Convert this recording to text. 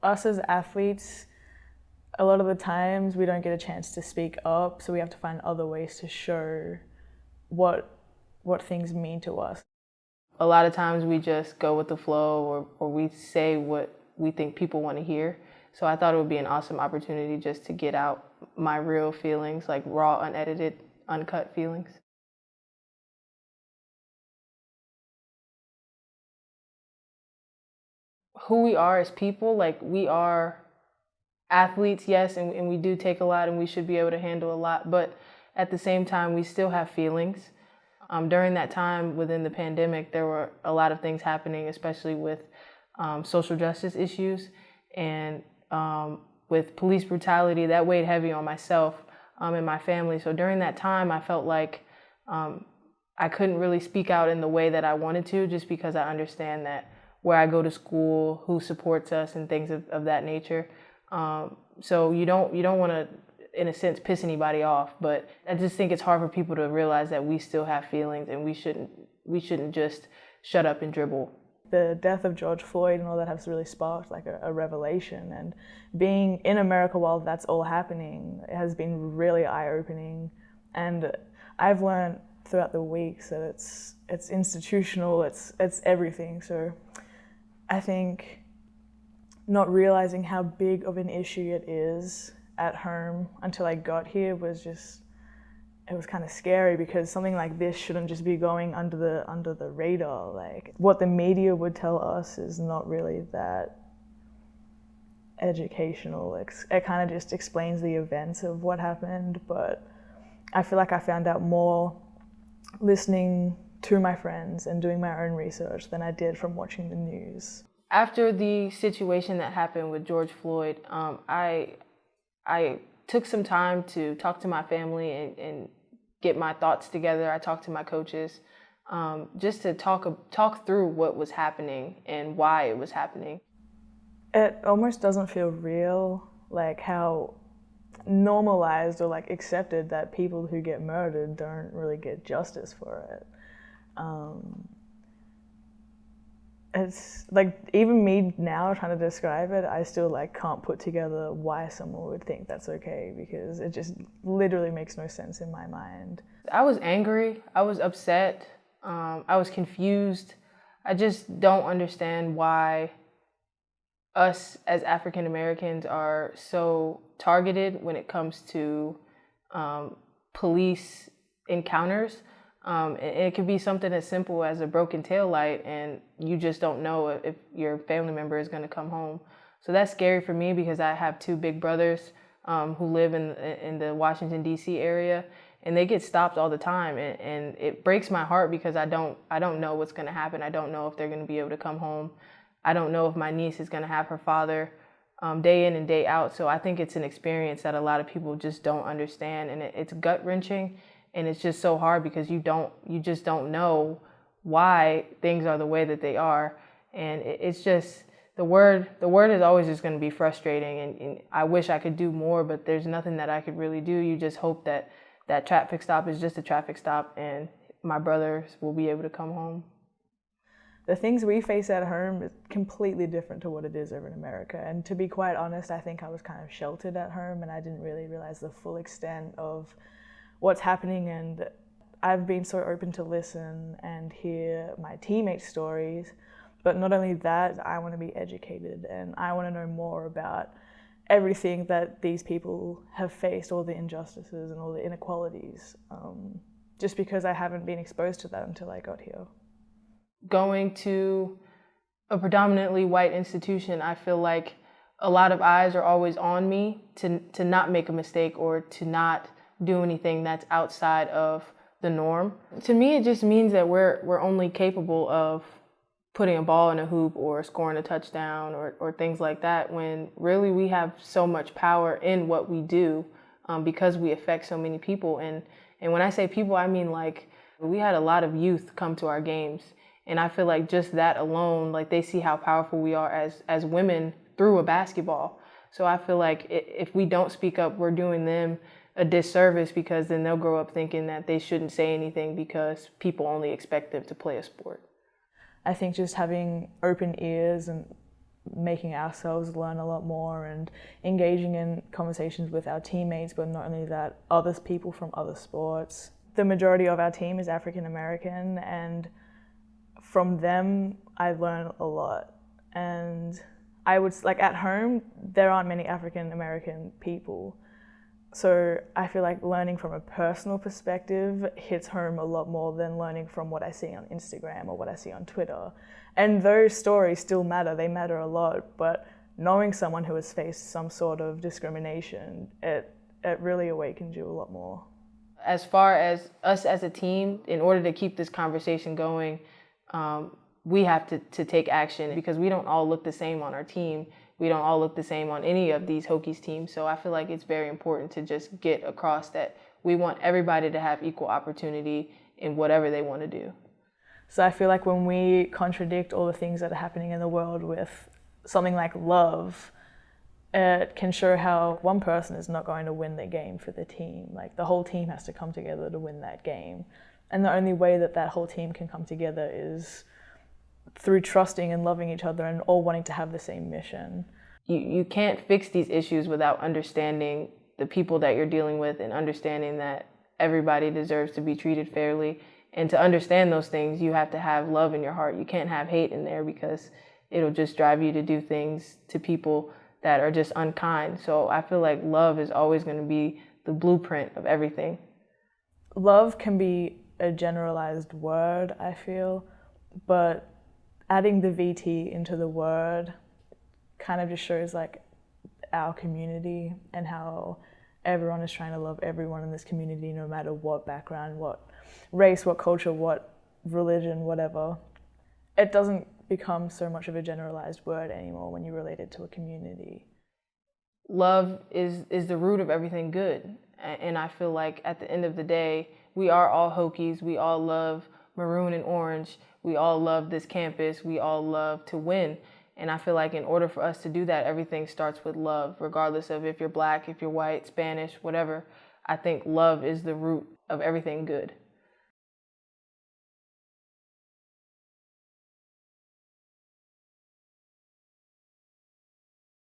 us as athletes, a lot of the times we don't get a chance to speak up, so we have to find other ways to show what things mean to us. A lot of times we just go with the flow, or we say what we think people want to hear. So I thought it would be an awesome opportunity just to get out my real feelings, like raw, unedited, uncut feelings. Who we are as people, like we are athletes, yes, and we do take a lot and we should be able to handle a lot, but at the same time, we still have feelings. During that time within the pandemic, there were a lot of things happening, especially with social justice issues and with police brutality. That weighed heavy on myself and my family. So during that time, I felt like I couldn't really speak out in the way that I wanted to, just because I understand that where I go to school, who supports us, and things of that nature. So you don't want to, in a sense, piss anybody off, but I just think it's hard for people to realize that we still have feelings and we shouldn't just shut up and dribble. The death of George Floyd and all that has really sparked like a revelation, and being in America while that's all happening, it has been really eye-opening. And I've learned throughout the weeks that it's institutional, it's everything. So I think not realizing how big of an issue it is at home until I got here was it was kind of scary, because something like this shouldn't just be going under the radar. Like, what the media would tell us is not really that educational. It kind of just explains the events of what happened, but I feel like I found out more listening to my friends and doing my own research than I did from watching the news. After the situation that happened with George Floyd, I took some time to talk to my family and get my thoughts together. I talked to my coaches just to talk through what was happening and why it was happening. It almost doesn't feel real, like how normalized or like accepted that people who get murdered don't really get justice for it. It's like, even me now trying to describe it, I still like can't put together why someone would think that's okay, because it just literally makes no sense in my mind. I was angry, I was upset, I was confused. I just don't understand why us as African Americans are so targeted when it comes to police encounters. It could be something as simple as a broken taillight, and you just don't know if your family member is going to come home. So that's scary for me, because I have two big brothers who live in the Washington, D.C. area, and they get stopped all the time. And it breaks my heart, because I don't know what's going to happen. I don't know if they're going to be able to come home. I don't know if my niece is going to have her father day in and day out. So I think it's an experience that a lot of people just don't understand, and it's gut-wrenching. And it's just so hard, because you just don't know why things are the way that they are. And it's just, the word is always just going to be frustrating. And I wish I could do more, but there's nothing that I could really do. You just hope that that traffic stop is just a traffic stop and my brothers will be able to come home. The things we face at home is completely different to what it is over in America. And to be quite honest, I think I was kind of sheltered at home, and I didn't really realize the full extent of what's happening. And I've been so open to listen and hear my teammates' stories, but not only that, I want to be educated and I want to know more about everything that these people have faced, all the injustices and all the inequalities, just because I haven't been exposed to that until I got here. Going to a predominantly white institution, I feel like a lot of eyes are always on me to not make a mistake or to not do anything that's outside of the norm. To me, it just means that we're only capable of putting a ball in a hoop or scoring a touchdown or things like that, when really we have so much power in what we do because we affect so many people. And when I say people, I mean like we had a lot of youth come to our games. And I feel like just that alone, like they see how powerful we are as women through a basketball. So I feel like if we don't speak up, we're doing them a disservice, because then they'll grow up thinking that they shouldn't say anything because people only expect them to play a sport. I think just having open ears and making ourselves learn a lot more and engaging in conversations with our teammates, but not only that, other people from other sports. The majority of our team is African American, and from them I learn a lot. And I would, like, at home there aren't many African American people, so I feel like learning from a personal perspective hits home a lot more than learning from what I see on Instagram or what I see on Twitter. And those stories still matter, they matter a lot, but knowing someone who has faced some sort of discrimination, it really awakens you a lot more. As far as us as a team, in order to keep this conversation going, we have to take action, because we don't all look the same on our team. We don't all look the same on any of these Hokies teams. So I feel like it's very important to just get across that we want everybody to have equal opportunity in whatever they want to do. So I feel like when we contradict all the things that are happening in the world with something like love, it can show how one person is not going to win the game for the team. Like, the whole team has to come together to win that game. And the only way that that whole team can come together is through trusting and loving each other and all wanting to have the same mission. You can't fix these issues without understanding the people that you're dealing with and understanding that everybody deserves to be treated fairly. And to understand those things, you have to have love in your heart. You can't have hate in there, because it'll just drive you to do things to people that are just unkind. So I feel like love is always going to be the blueprint of everything. Love can be a generalized word, I feel, but adding the VT into the word kind of just shows like our community and how everyone is trying to love everyone in this community, no matter what background, what race, what culture, what religion, whatever. It doesn't become so much of a generalized word anymore when you relate it to a community. Love is the root of everything good. And I feel like at the end of the day, we are all Hokies. We all love maroon and orange. We all love this campus. We all love to win. And I feel like in order for us to do that, everything starts with love, regardless of if you're Black, if you're white, Spanish, whatever. I think love is the root of everything good.